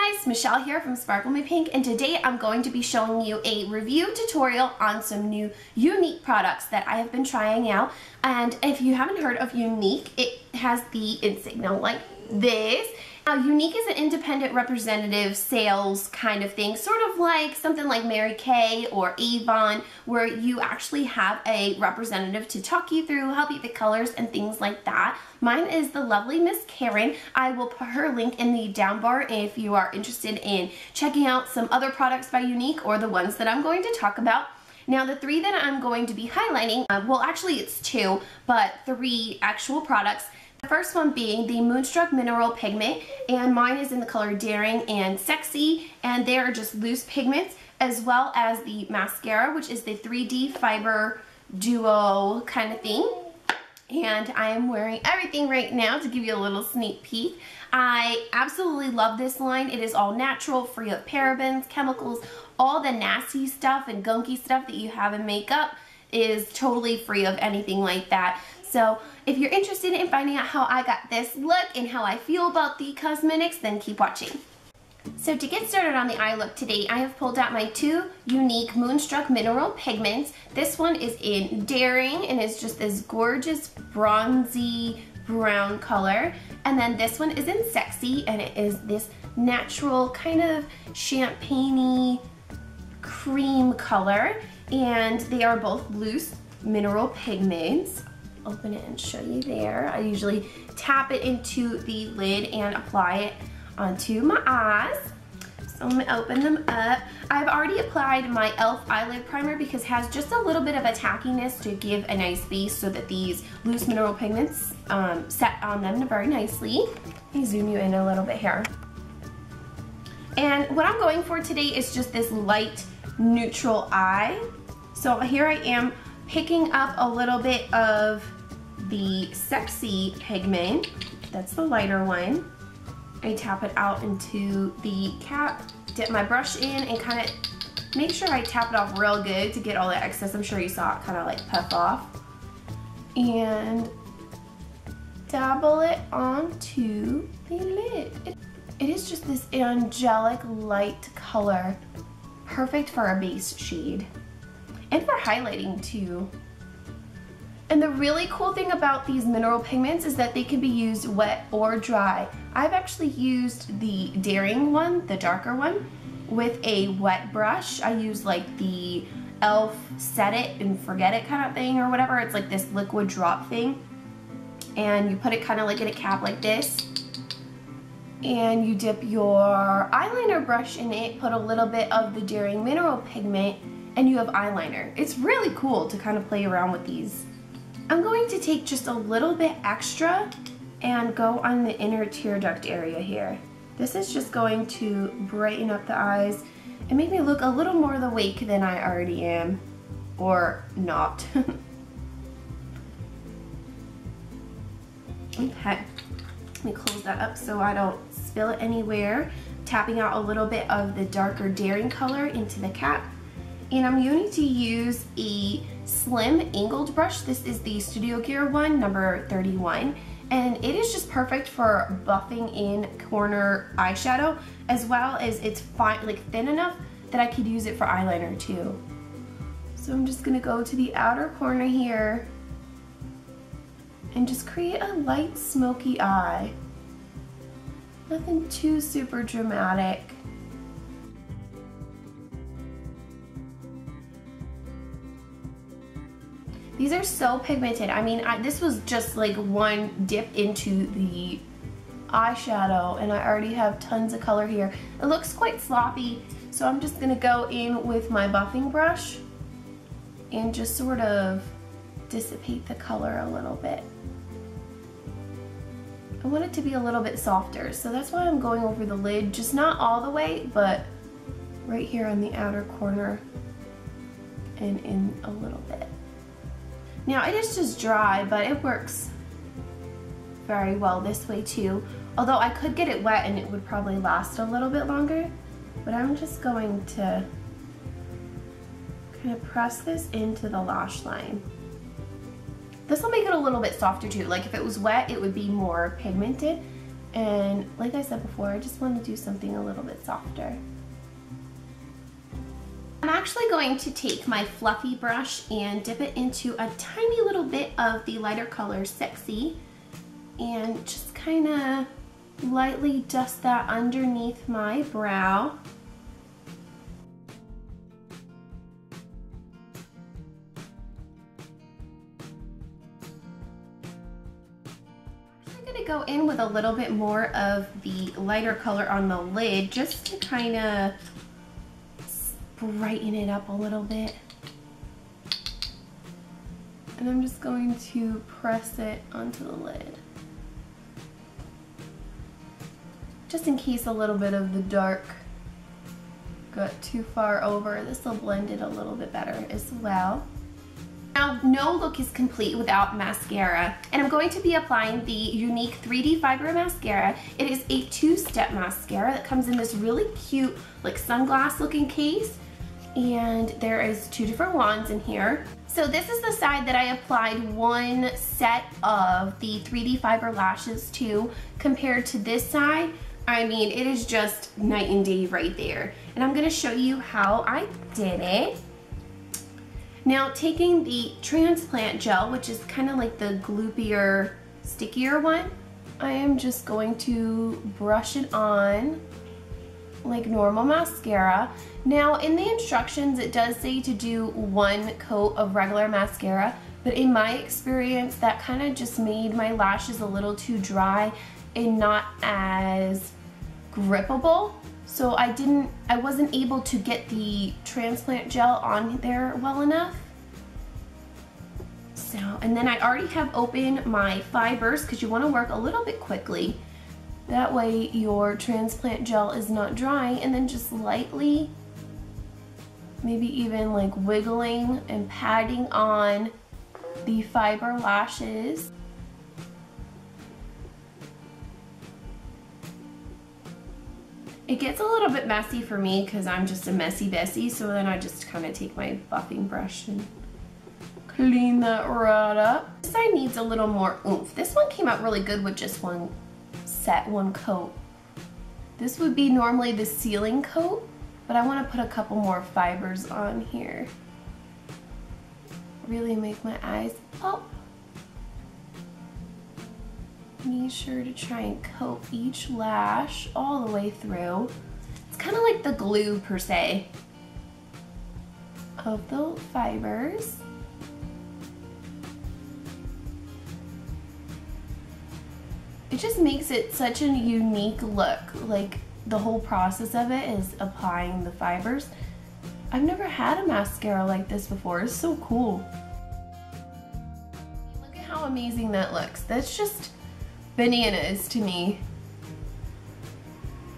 guys, Michelle here from Sparkle Me Pink, and today I'm going to be showing you a review tutorial on some new Younique products that I have been trying out. And if you haven't heard of Younique, it has the insignia like this. Younique is an independent representative sales kind of thing, sort of like something like Mary Kay or Avon, where you actually have a representative to talk you through, help you pick colors and things like that. Mine is the lovely Miss Karen. I will put her link in the down bar if you are interested in checking out some other products by Younique or the ones that I'm going to talk about. Now the three that I'm going to be highlighting, well actually it's two, but three actual products. The first one being the Moodstruck Mineral Pigment, and mine is in the color Daring and Sexy, and they are just loose pigments, as well as the mascara, which is the 3D fiber duo kind of thing. And I am wearing everything right now to give you a little sneak peek. I absolutely love this line. It is all natural, free of parabens, chemicals, all the nasty stuff and gunky stuff that you have in makeup is totally free of anything like that. So if you're interested in finding out how I got this look and how I feel about the cosmetics, then keep watching. So to get started on the eye look today, I have pulled out my two Younique Moodstruck Mineral Pigments. This one is in Daring and is just this gorgeous bronzy brown color. And then this one is in Sexy and it is this natural kind of champagne-y cream color. And they are both loose mineral pigments. Open it and show you there. I usually tap it into the lid and apply it onto my eyes. So I'm gonna open them up. I've already applied my e.l.f. eyelid primer because it has just a little bit of a tackiness to give a nice base so that these loose mineral pigments set on them very nicely. Let me zoom you in a little bit here. And what I'm going for today is just this light neutral eye. So here I am picking up a little bit of the Sexy pigment. That's the lighter one. I tap it out into the cap, dip my brush in, and kind of make sure I tap it off real good to get all the excess. I'm sure you saw it kind of like puff off. And dabble it onto the lid. It is just this angelic light color, perfect for a base shade. And for highlighting too. And the really cool thing about these mineral pigments is that they can be used wet or dry. I've actually used the Daring one, the darker one, with a wet brush. I use like the e.l.f. set it and forget it kind of thing or whatever. It's like this liquid drop thing. And you put it kind of like in a cap like this. And you dip your eyeliner brush in it, put a little bit of the Daring mineral pigment, and you have eyeliner. It's really cool to kind of play around with these. I'm going to take just a little bit extra and go on the inner tear duct area here. This is just going to brighten up the eyes and make me look a little more awake than I already am, or not. Okay, let me close that up so I don't spill it anywhere. Tapping out a little bit of the darker Daring color into the cap. And I'm going to use a slim angled brush. This is the Studio Gear one, number 31. And it is just perfect for buffing in corner eyeshadow, as well as it's fine, like thin enough that I could use it for eyeliner too. So I'm just gonna go to the outer corner here and just create a light smoky eye. Nothing too super dramatic. These are so pigmented. I mean, this was just like one dip into the eyeshadow and I already have tons of color here. It looks quite sloppy, so I'm just gonna go in with my buffing brush and just sort of dissipate the color a little bit. I want it to be a little bit softer, so that's why I'm going over the lid, just not all the way, but right here on the outer corner and in a little bit. Now it is just dry, but it works very well this way too. Although I could get it wet and it would probably last a little bit longer. But I'm just going to kind of press this into the lash line. This will make it a little bit softer too. Like if it was wet, it would be more pigmented. And like I said before, I just want to do something a little bit softer. I'm actually going to take my fluffy brush and dip it into a tiny little bit of the lighter color Sexy and just kind of lightly dust that underneath my brow. I'm going to go in with a little bit more of the lighter color on the lid just to kind of brighten it up a little bit. And I'm just going to press it onto the lid. Just in case a little bit of the dark got too far over, this will blend it a little bit better as well. Now, no look is complete without mascara, and I'm going to be applying the Younique 3D Fiber Mascara. It is a two-step mascara that comes in this really cute, like sunglass looking case, and there is two different wands in here. So this is the side that I applied one set of the 3D Fiber lashes to, compared to this side. I mean, it is just night and day right there. And I'm gonna show you how I did it. Now, taking the transplant gel, which is kind of like the gloopier, stickier one, I am just going to brush it on like normal mascara. Now, in the instructions, it does say to do one coat of regular mascara, but in my experience, that kind of just made my lashes a little too dry and not as grippable. So I wasn't able to get the transplant gel on there well enough. So, and then I already have open my fibers because you want to work a little bit quickly. That way your transplant gel is not drying, and then just lightly, maybe even like wiggling and patting on the fiber lashes. It gets a little bit messy for me because I'm just a messy Bessie, so then I just kind of take my buffing brush and clean that right up. This side needs a little more oomph. This one came out really good with just one set, one coat. This would be normally the sealing coat, but I want to put a couple more fibers on here. Really make my eyes pop. Be sure to try and coat each lash all the way through. It's kind of like the glue, per se, of the fibers. It just makes it such a unique look. Like, the whole process of it is applying the fibers. I've never had a mascara like this before. It's so cool. Look at how amazing that looks. That's just bananas to me.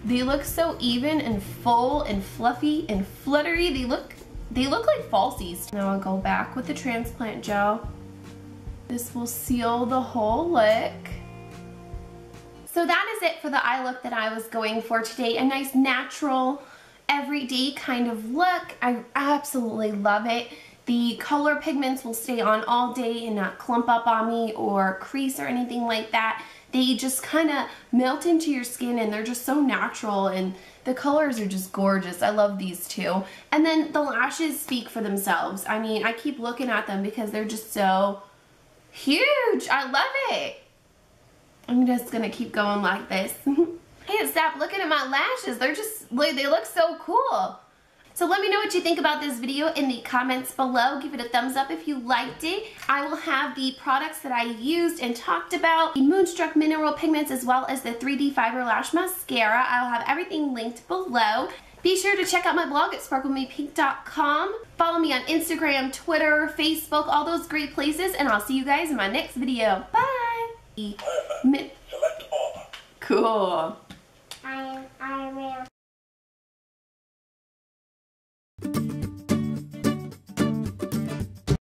They look so even and full and fluffy and fluttery. They look like falsies. Now I'll go back with the transplant gel. This will seal the whole look. So that is it for the eye look that I was going for today. A nice natural, everyday kind of look. I absolutely love it. The color pigments will stay on all day and not clump up on me or crease or anything like that. They just kind of melt into your skin, and they're just so natural, and the colors are just gorgeous. I love these two. And then the lashes speak for themselves. I mean, I keep looking at them because they're just so huge. I love it. I'm just gonna keep going like this. I can't stop looking at my lashes. They're just, they look so cool. So let me know what you think about this video in the comments below. Give it a thumbs up if you liked it. I will have the products that I used and talked about, the Moodstruck mineral pigments, as well as the 3D Fiber Lash Mascara. I'll have everything linked below. Be sure to check out my blog at sparklemepink.com. Follow me on Instagram, Twitter, Facebook, all those great places, and I'll see you guys in my next video. Bye! Select all. Cool.